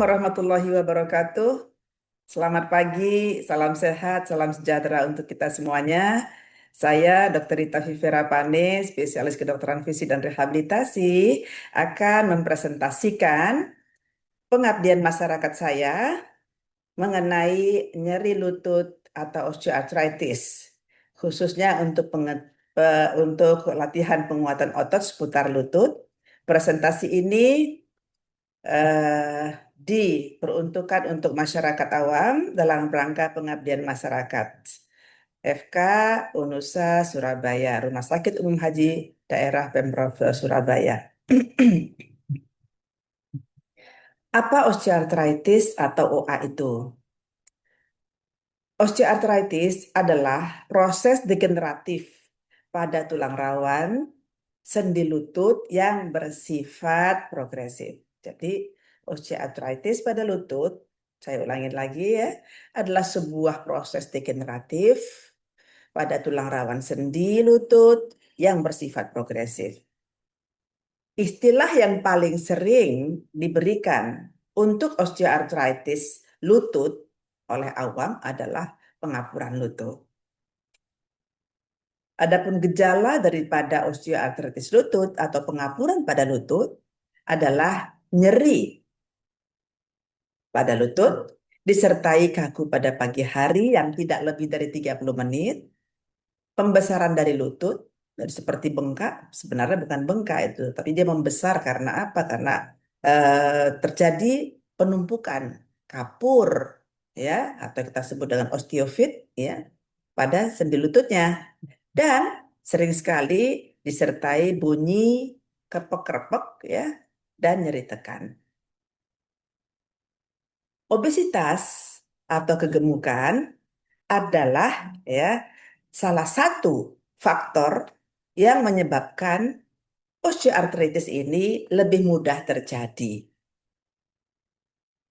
Warahmatullahi wabarakatuh. Selamat pagi, salam sehat, salam sejahtera untuk kita semuanya. Saya Dr. Rita Vivera Pane, spesialis kedokteran fisik dan rehabilitasi, akan mempresentasikan pengabdian masyarakat saya mengenai nyeri lutut atau osteoarthritis, khususnya untuk latihan penguatan otot seputar lutut. Presentasi ini diperuntukkan untuk masyarakat awam dalam rangka pengabdian masyarakat. FK Unusa Surabaya, Rumah Sakit Umum Haji Daerah Pemprov Surabaya. Apa osteoarthritis atau OA itu? Osteoarthritis adalah proses degeneratif pada tulang rawan sendi lutut yang bersifat progresif. Jadi, osteoarthritis pada lutut, saya ulangin lagi ya, adalah sebuah proses degeneratif pada tulang rawan sendi lutut yang bersifat progresif. Istilah yang paling sering diberikan untuk osteoarthritis lutut oleh awam adalah pengapuran lutut. Adapun gejala daripada osteoartritis lutut atau pengapuran pada lutut adalah nyeri pada lutut, disertai kaku pada pagi hari yang tidak lebih dari 30 menit, pembesaran dari lutut, dan seperti bengkak, sebenarnya bukan bengkak itu, tapi dia membesar karena apa? Karena terjadi penumpukan kapur, ya, atau kita sebut dengan osteofit, ya, pada sendi lututnya. Dan sering sekali disertai bunyi krepek-krepek ya dan nyeri tekan. Obesitas atau kegemukan adalah ya salah satu faktor yang menyebabkan osteoartritis ini lebih mudah terjadi.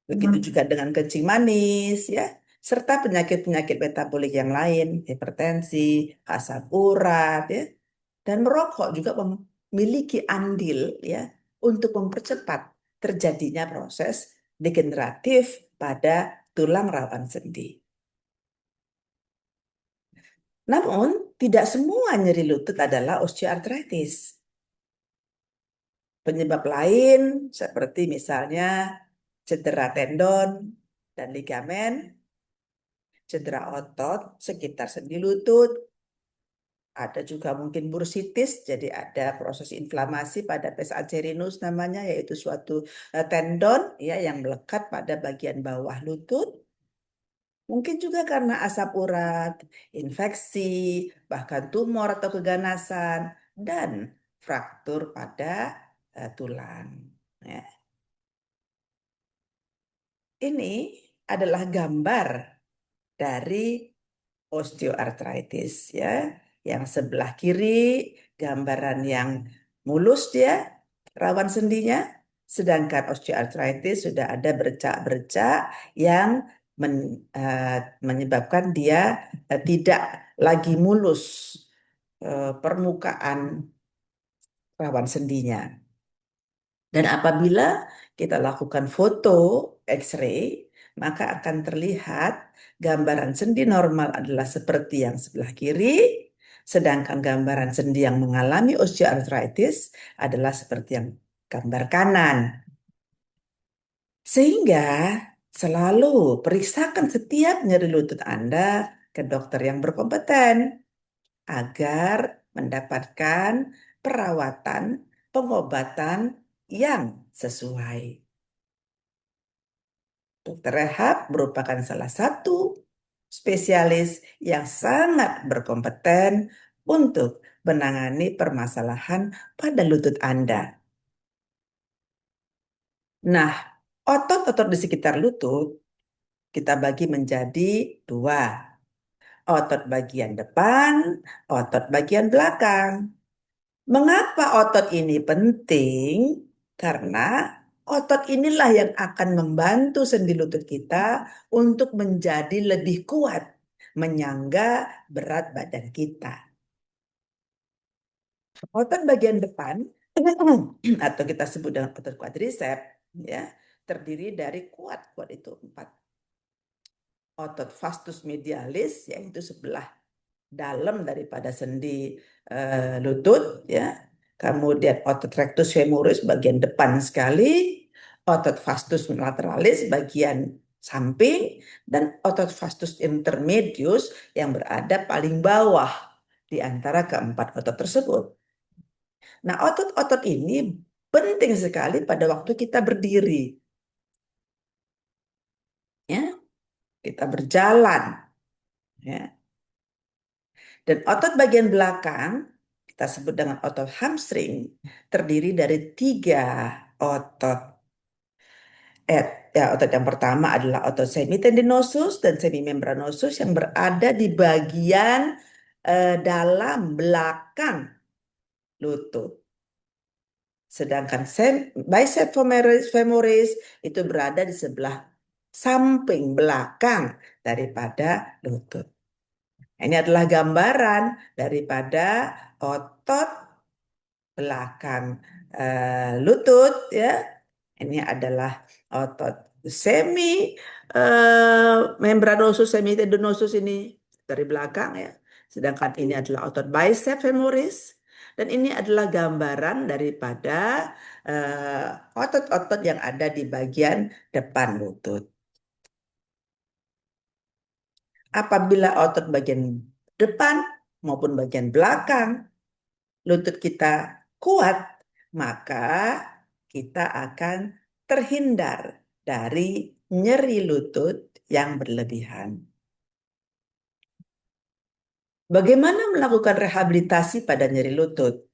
Begitu juga dengan kencing manis ya, serta penyakit-penyakit metabolik yang lain, hipertensi, asam urat ya. Dan merokok juga memiliki andil ya untuk mempercepat terjadinya proses degeneratif pada tulang rawan sendi. Namun, tidak semua nyeri lutut adalah osteoartritis. Penyebab lain seperti misalnya cedera tendon dan ligamen, cedera otot sekitar sendi lutut, ada juga mungkin bursitis, jadi ada proses inflamasi pada pes arterinus namanya, yaitu suatu tendon ya yang melekat pada bagian bawah lutut. Mungkin juga karena asam urat, infeksi, bahkan tumor atau keganasan, dan fraktur pada tulang. Ya. Ini adalah gambar dari osteoartritis ya. Yang sebelah kiri gambaran yang mulus dia, rawan sendinya, sedangkan osteoartritis sudah ada bercak-bercak yang menyebabkan dia tidak lagi mulus permukaan rawan sendinya. Dan apabila kita lakukan foto X-ray, maka akan terlihat gambaran sendi normal adalah seperti yang sebelah kiri, sedangkan gambaran sendi yang mengalami osteoartritis adalah seperti yang gambar kanan. Sehingga selalu periksakan setiap nyeri lutut Anda ke dokter yang berkompeten agar mendapatkan perawatan, pengobatan yang sesuai. Dokter rehab merupakan salah satu spesialis yang sangat berkompeten untuk menangani permasalahan pada lutut Anda. Nah, otot-otot di sekitar lutut kita bagi menjadi dua. Otot bagian depan, otot bagian belakang. Mengapa otot ini penting? Karena otot inilah yang akan membantu sendi lutut kita untuk menjadi lebih kuat, menyangga berat badan kita. Otot bagian depan atau kita sebut dengan otot quadriceps ya, terdiri dari kuat itu 4. Otot vastus medialis, yaitu sebelah dalam daripada sendi lutut, ya. Kemudian otot rectus femoris bagian depan sekali, otot vastus lateralis bagian samping, dan otot vastus intermedius yang berada paling bawah di antara keempat otot tersebut. Nah, otot-otot ini penting sekali pada waktu kita berdiri, ya, kita berjalan, ya. Dan otot bagian belakang kita sebut dengan otot hamstring, terdiri dari 3 otot. Ya, otot yang pertama adalah otot semitendinosus dan semimembranosus yang berada di bagian dalam belakang lutut. Sedangkan bicep femoris itu berada di sebelah samping belakang daripada lutut. Ini adalah gambaran daripada otot belakang lutut, ya. Ini adalah otot semi membranosus semitendinosus ini dari belakang, ya. Sedangkan ini adalah otot bicep femoris dan ini adalah gambaran daripada otot-otot yang ada di bagian depan lutut. Apabila otot bagian depan maupun bagian belakang lutut kita kuat, maka kita akan terhindar dari nyeri lutut yang berlebihan. Bagaimana melakukan rehabilitasi pada nyeri lutut?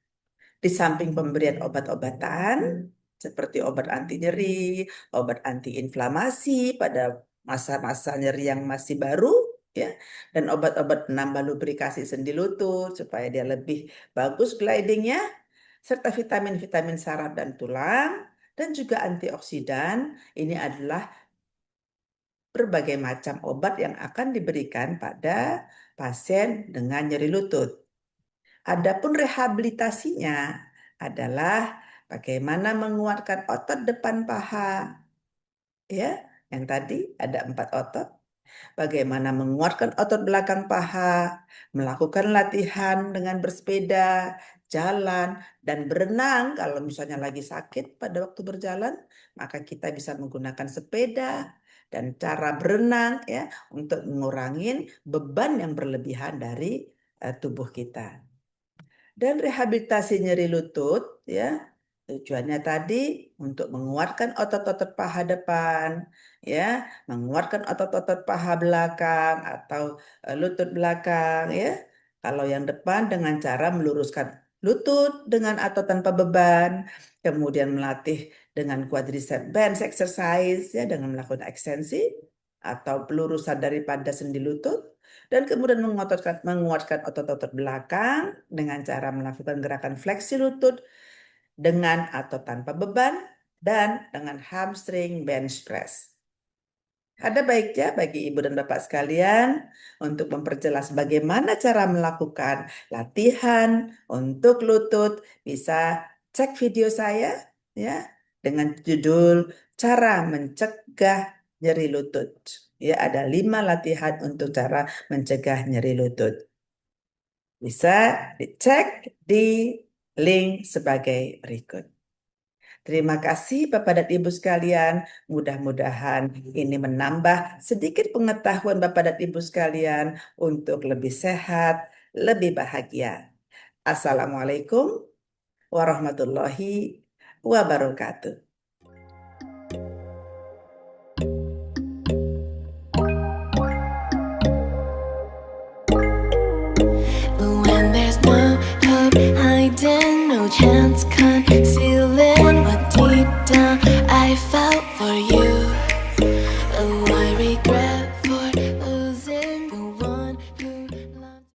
Di samping pemberian obat-obatan seperti obat anti nyeri, obat anti inflamasi pada masa-masa nyeri yang masih baru, ya, dan obat-obat penambah lubrikasi sendi lutut supaya dia lebih bagus glidingnya, serta vitamin-vitamin saraf dan tulang, dan juga antioksidan. Ini adalah berbagai macam obat yang akan diberikan pada pasien dengan nyeri lutut. Adapun rehabilitasinya adalah bagaimana menguatkan otot depan paha, ya, yang tadi ada 4 otot. Bagaimana menguatkan otot belakang paha, melakukan latihan dengan bersepeda, jalan, dan berenang. Kalau misalnya lagi sakit pada waktu berjalan, maka kita bisa menggunakan sepeda dan cara berenang, ya, untuk mengurangi beban yang berlebihan dari tubuh kita. Dan rehabilitasi nyeri lutut, ya, tujuannya tadi untuk menguatkan otot-otot paha depan, ya, menguatkan otot-otot paha belakang atau lutut belakang, ya. Kalau yang depan dengan cara meluruskan lutut dengan atau tanpa beban, kemudian melatih dengan quadricep bench exercise, ya, dengan melakukan ekstensi atau pelurusan daripada sendi lutut, dan kemudian menguatkan otot-otot belakang dengan cara melakukan gerakan fleksi lutut dengan atau tanpa beban dan dengan hamstring bench press. Ada baiknya bagi ibu dan bapak sekalian untuk memperjelas bagaimana cara melakukan latihan untuk lutut, bisa cek video saya, ya, dengan judul cara mencegah nyeri lutut. Ya, ada 5 latihan untuk cara mencegah nyeri lutut. Bisa dicek di link sebagai berikut. Terima kasih Bapak dan Ibu sekalian. Mudah-mudahan ini menambah sedikit pengetahuan Bapak dan Ibu sekalian untuk lebih sehat, lebih bahagia. Assalamualaikum warahmatullahi wabarakatuh.